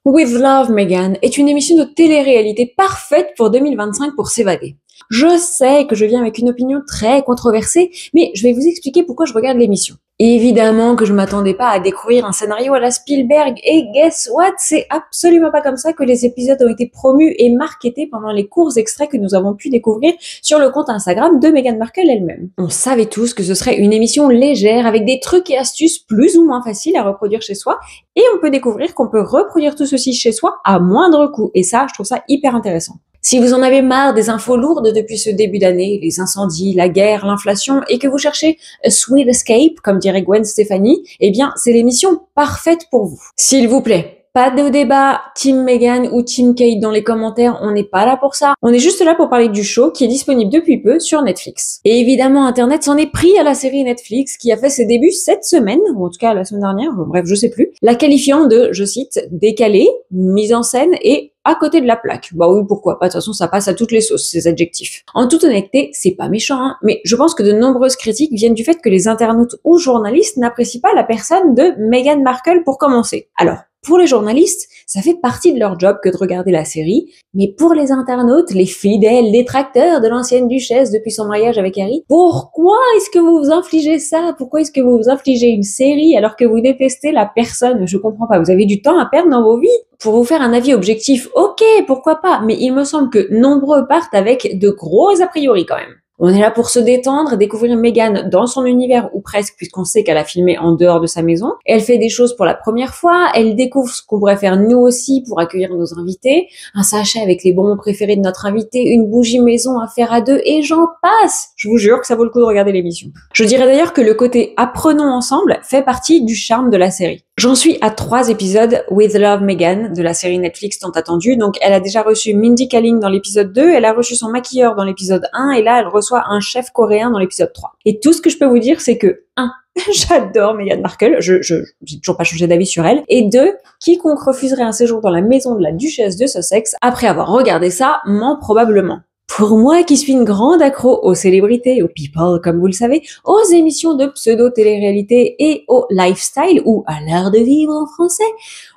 With Love, Megan est une émission de télé-réalité parfaite pour 2025 pour s'évader. Je sais que je viens avec une opinion très controversée, mais je vais vous expliquer pourquoi je regarde l'émission. Évidemment que je m'attendais pas à découvrir un scénario à la Spielberg, et guess what? C'est absolument pas comme ça que les épisodes ont été promus et marketés pendant les courts extraits que nous avons pu découvrir sur le compte Instagram de Meghan Markle elle-même. On savait tous que ce serait une émission légère avec des trucs et astuces plus ou moins faciles à reproduire chez soi, et on peut découvrir qu'on peut reproduire tout ceci chez soi à moindre coût, et ça, je trouve ça hyper intéressant. Si vous en avez marre des infos lourdes depuis ce début d'année, les incendies, la guerre, l'inflation, et que vous cherchez a sweet escape, comme dirait Gwen Stefani, eh bien, c'est l'émission parfaite pour vous. S'il vous plaît, pas de débat Team Meghan ou Team Kate dans les commentaires, on n'est pas là pour ça. On est juste là pour parler du show qui est disponible depuis peu sur Netflix. Et évidemment, Internet s'en est pris à la série Netflix qui a fait ses débuts cette semaine, ou en tout cas la semaine dernière, bref, je sais plus, la qualifiant de, je cite, décalée, mise en scène et à côté de la plaque. Bah oui, pourquoi pas, de toute façon ça passe à toutes les sauces, ces adjectifs. En toute honnêteté, c'est pas méchant, hein, mais je pense que de nombreuses critiques viennent du fait que les internautes ou journalistes n'apprécient pas la personne de Meghan Markle pour commencer. Alors, pour les journalistes, ça fait partie de leur job que de regarder la série, mais pour les internautes, les fidèles détracteurs de l'ancienne duchesse depuis son mariage avec Harry, pourquoi est-ce que vous vous infligez ça? Pourquoi est-ce que vous vous infligez une série alors que vous détestez la personne? Je comprends pas, vous avez du temps à perdre dans vos vies. Pour vous faire un avis objectif, ok, pourquoi pas, mais il me semble que nombreux partent avec de gros a priori quand même. On est là pour se détendre, découvrir Meghan dans son univers, ou presque, puisqu'on sait qu'elle a filmé en dehors de sa maison. Elle fait des choses pour la première fois, elle découvre ce qu'on pourrait faire nous aussi pour accueillir nos invités, un sachet avec les bonbons préférés de notre invité, une bougie maison à faire à deux, et j'en passe. Je vous jure que ça vaut le coup de regarder l'émission. Je dirais d'ailleurs que le côté apprenons ensemble fait partie du charme de la série. J'en suis à 3 épisodes With Love Meghan de la série Netflix tant attendue. Donc elle a déjà reçu Mindy Kaling dans l'épisode 2, elle a reçu son maquilleur dans l'épisode 1 et là elle reçoit un chef coréen dans l'épisode 3. Et tout ce que je peux vous dire c'est que 1. J'adore Meghan Markle, j'ai toujours pas changé d'avis sur elle. Et 2. Quiconque refuserait un séjour dans la maison de la duchesse de Sussex après avoir regardé ça ment probablement. Pour moi, qui suis une grande accro aux célébrités, aux people, comme vous le savez, aux émissions de pseudo-télé-réalité et au lifestyle, ou à l'art de vivre en français,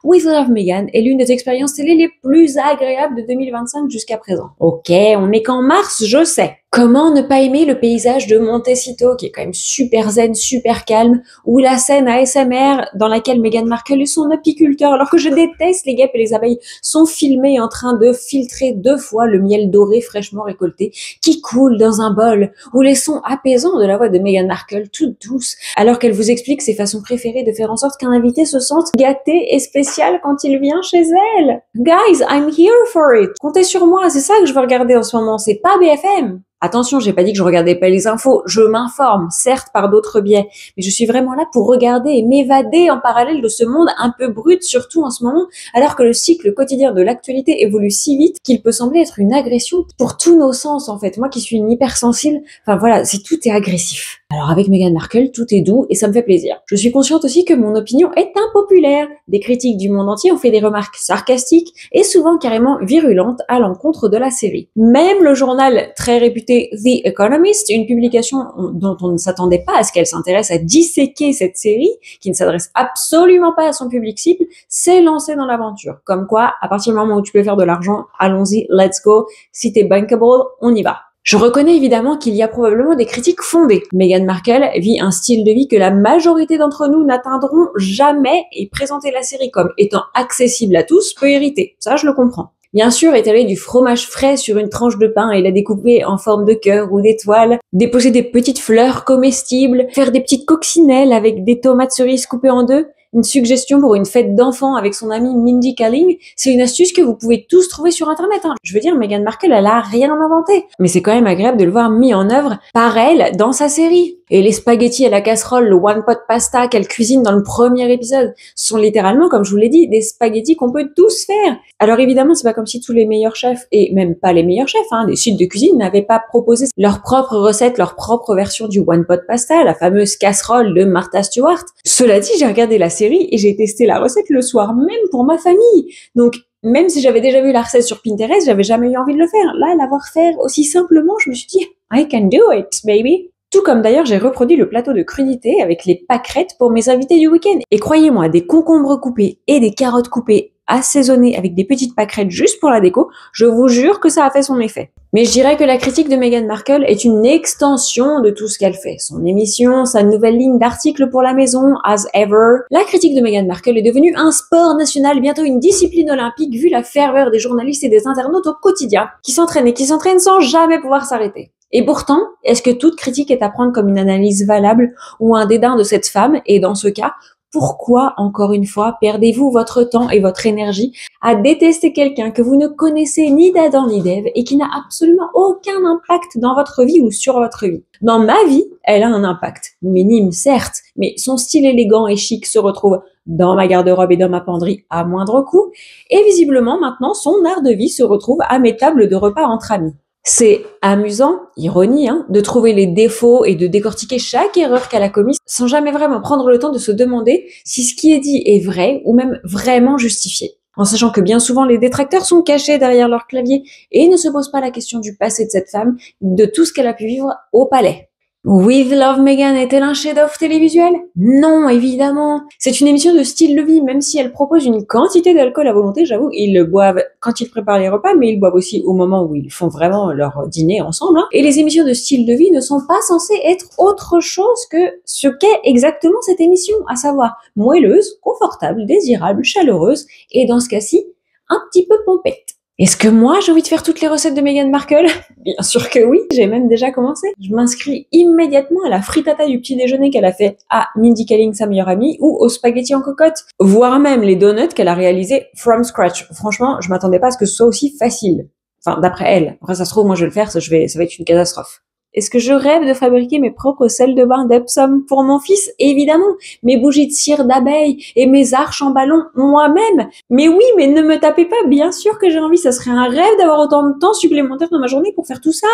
With Love Meghan est l'une des expériences télé les plus agréables de 2025 jusqu'à présent. Ok, on est qu'en mars, je sais. Comment ne pas aimer le paysage de Montecito, qui est quand même super zen, super calme, ou la scène ASMR dans laquelle Meghan Markle et son apiculteur, alors que je déteste les guêpes et les abeilles, sont filmés en train de filtrer 2 fois le miel doré fraîchement récolté qui coule dans un bol, ou les sons apaisants de la voix de Meghan Markle, toute douce, alors qu'elle vous explique ses façons préférées de faire en sorte qu'un invité se sente gâté et spécial quand il vient chez elle. Guys, I'm here for it. Comptez sur moi, c'est ça que je veux regarder en ce moment, c'est pas BFM. Attention, j'ai pas dit que je regardais pas les infos, je m'informe, certes par d'autres biais, mais je suis vraiment là pour regarder et m'évader en parallèle de ce monde un peu brut, surtout en ce moment, alors que le cycle quotidien de l'actualité évolue si vite qu'il peut sembler être une agression pour tous nos sens en fait. Moi qui suis une hypersensible, enfin voilà, tout est agressif. Alors avec Meghan Markle, tout est doux et ça me fait plaisir. Je suis consciente aussi que mon opinion est impopulaire. Des critiques du monde entier ont fait des remarques sarcastiques et souvent carrément virulentes à l'encontre de la série. Même le journal très réputé The Economist, une publication dont on ne s'attendait pas à ce qu'elle s'intéresse à disséquer cette série, qui ne s'adresse absolument pas à son public cible, s'est lancé dans l'aventure. Comme quoi, à partir du moment où tu peux faire de l'argent, allons-y, let's go. Si t'es bankable, on y va. Je reconnais évidemment qu'il y a probablement des critiques fondées. Meghan Markle vit un style de vie que la majorité d'entre nous n'atteindront jamais et présenter la série comme étant accessible à tous peut irriter. Ça, je le comprends. Bien sûr, étaler du fromage frais sur une tranche de pain et la découper en forme de cœur ou d'étoile, déposer des petites fleurs comestibles, faire des petites coccinelles avec des tomates cerises coupées en 2, une suggestion pour une fête d'enfants avec son amie Mindy Kaling, c'est une astuce que vous pouvez tous trouver sur internet. Je veux dire, Meghan Markle, elle a rien inventé. Mais c'est quand même agréable de le voir mis en œuvre par elle dans sa série. Et les spaghettis à la casserole, le one pot pasta qu'elle cuisine dans le premier épisode, sont littéralement, comme je vous l'ai dit, des spaghettis qu'on peut tous faire. Alors évidemment, c'est pas comme si tous les meilleurs chefs, et même pas les meilleurs chefs, des sites de cuisine n'avaient pas proposé leur propre recette, leur propre version du one pot pasta, la fameuse casserole de Martha Stewart. Cela dit, j'ai regardé la série et j'ai testé la recette le soir même pour ma famille. Donc, même si j'avais déjà vu la recette sur Pinterest, j'avais jamais eu envie de le faire. Là, l'avoir fait aussi simplement, je me suis dit, I can do it, baby. Tout comme d'ailleurs j'ai reproduit le plateau de crudité avec les pâquerettes pour mes invités du week-end. Et croyez-moi, des concombres coupés et des carottes coupées assaisonnées avec des petites pâquerettes juste pour la déco, je vous jure que ça a fait son effet. Mais je dirais que la critique de Meghan Markle est une extension de tout ce qu'elle fait. Son émission, sa nouvelle ligne d'articles pour la maison, as ever. La critique de Meghan Markle est devenue un sport national, bientôt une discipline olympique, vu la ferveur des journalistes et des internautes au quotidien, qui s'entraînent sans jamais pouvoir s'arrêter. Et pourtant, est-ce que toute critique est à prendre comme une analyse valable ou un dédain de cette femme? Et dans ce cas, pourquoi, encore une fois, perdez-vous votre temps et votre énergie à détester quelqu'un que vous ne connaissez ni d'Adam ni d'Ève et qui n'a absolument aucun impact dans votre vie ou sur votre vie? Dans ma vie, elle a un impact. Minime, certes, mais son style élégant et chic se retrouve dans ma garde-robe et dans ma penderie à moindre coût. Et visiblement, maintenant, son art de vie se retrouve à mes tables de repas entre amis. C'est amusant, ironie, de trouver les défauts et de décortiquer chaque erreur qu'elle a commise sans jamais vraiment prendre le temps de se demander si ce qui est dit est vrai ou même vraiment justifié. En sachant que bien souvent les détracteurs sont cachés derrière leur clavier et ne se posent pas la question du passé de cette femme, de tout ce qu'elle a pu vivre au palais. With Love Meghan est-elle un chef-d'œuvre télévisuel? Non, évidemment. C'est une émission de style de vie, même si elle propose une quantité d'alcool à volonté, j'avoue. Ils le boivent quand ils préparent les repas, mais ils boivent aussi au moment où ils font vraiment leur dîner ensemble. Et les émissions de style de vie ne sont pas censées être autre chose que ce qu'est exactement cette émission, à savoir moelleuse, confortable, désirable, chaleureuse, et dans ce cas-ci, un petit peu pompette. Est-ce que moi, j'ai envie de faire toutes les recettes de Meghan Markle? Bien sûr que oui, j'ai même déjà commencé. Je m'inscris immédiatement à la frittata du petit déjeuner qu'elle a fait à Mindy Kaling, sa meilleure amie, ou aux spaghettis en cocotte, voire même les donuts qu'elle a réalisés from scratch. Franchement, je m'attendais pas à ce que ce soit aussi facile. Enfin, d'après elle. Après, ça se trouve, moi, je vais le faire, ça va être une catastrophe. Est-ce que je rêve de fabriquer mes propres sels de bain d'Epsom pour mon fils? Évidemment. Mes bougies de cire d'abeille et mes arches en ballon moi-même. Mais oui, mais ne me tapez pas, bien sûr que j'ai envie. Ça serait un rêve d'avoir autant de temps supplémentaire dans ma journée pour faire tout ça.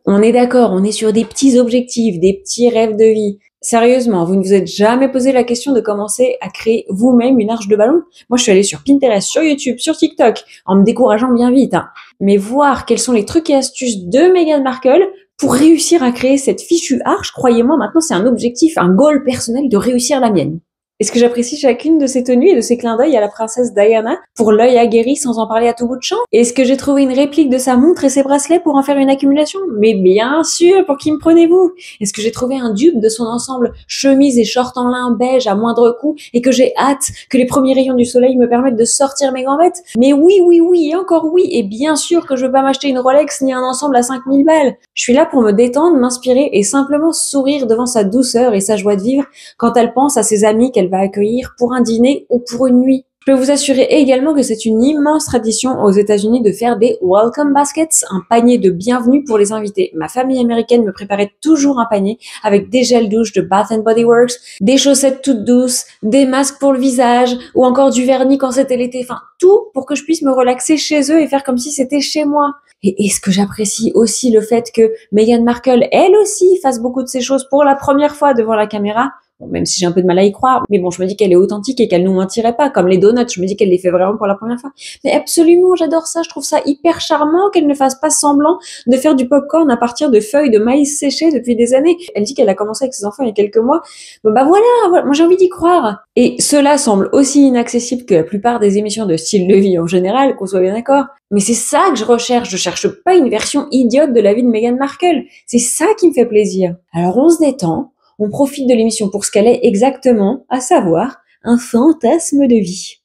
On est d'accord, on est sur des petits objectifs, des petits rêves de vie. Sérieusement, vous ne vous êtes jamais posé la question de commencer à créer vous-même une arche de ballon? Moi, je suis allée sur Pinterest, sur YouTube, sur TikTok, en me décourageant bien vite. Mais voir quels sont les trucs et astuces de Meghan Markle pour réussir à créer cette fichue arche, croyez-moi, maintenant c'est un objectif, un goal personnel de réussir la mienne. Est-ce que j'apprécie chacune de ces tenues et de ces clins d'œil à la princesse Diana pour l'œil aguerri sans en parler à tout bout de champ? Est-ce que j'ai trouvé une réplique de sa montre et ses bracelets pour en faire une accumulation? Mais bien sûr, pour qui me prenez-vous? Est-ce que j'ai trouvé un dupe de son ensemble chemise et short en lin beige à moindre coût et que j'ai hâte que les premiers rayons du soleil me permettent de sortir mes gambettes? Mais oui, et encore oui, et bien sûr que je veux pas m'acheter une Rolex ni un ensemble à 5000 balles. Je suis là pour me détendre, m'inspirer et simplement sourire devant sa douceur et sa joie de vivre quand elle pense à ses amis qu'elle va accueillir pour un dîner ou pour une nuit. Je peux vous assurer également que c'est une immense tradition aux États-Unis de faire des welcome baskets, un panier de bienvenue pour les invités. Ma famille américaine me préparait toujours un panier avec des gels douche de Bath Body Works, des chaussettes toutes douces, des masques pour le visage ou encore du vernis quand c'était l'été. Enfin, tout pour que je puisse me relaxer chez eux et faire comme si c'était chez moi. Et est-ce que j'apprécie aussi le fait que Meghan Markle, elle aussi, fasse beaucoup de ces choses pour la première fois devant la caméra? Bon, même si j'ai un peu de mal à y croire, mais bon, je me dis qu'elle est authentique et qu'elle nous mentirait pas, comme les donuts, je me dis qu'elle les fait vraiment pour la première fois. Mais absolument, j'adore ça, je trouve ça hyper charmant qu'elle ne fasse pas semblant de faire du popcorn à partir de feuilles de maïs séchées depuis des années. Elle dit qu'elle a commencé avec ses enfants il y a quelques mois. Bon, bah voilà, moi j'ai envie d'y croire. Et cela semble aussi inaccessible que la plupart des émissions de style de vie en général, qu'on soit bien d'accord. Mais c'est ça que je cherche pas une version idiote de la vie de Meghan Markle. C'est ça qui me fait plaisir. Alors on se détend. On profite de l'émission pour ce qu'elle est exactement, à savoir un fantasme de vie.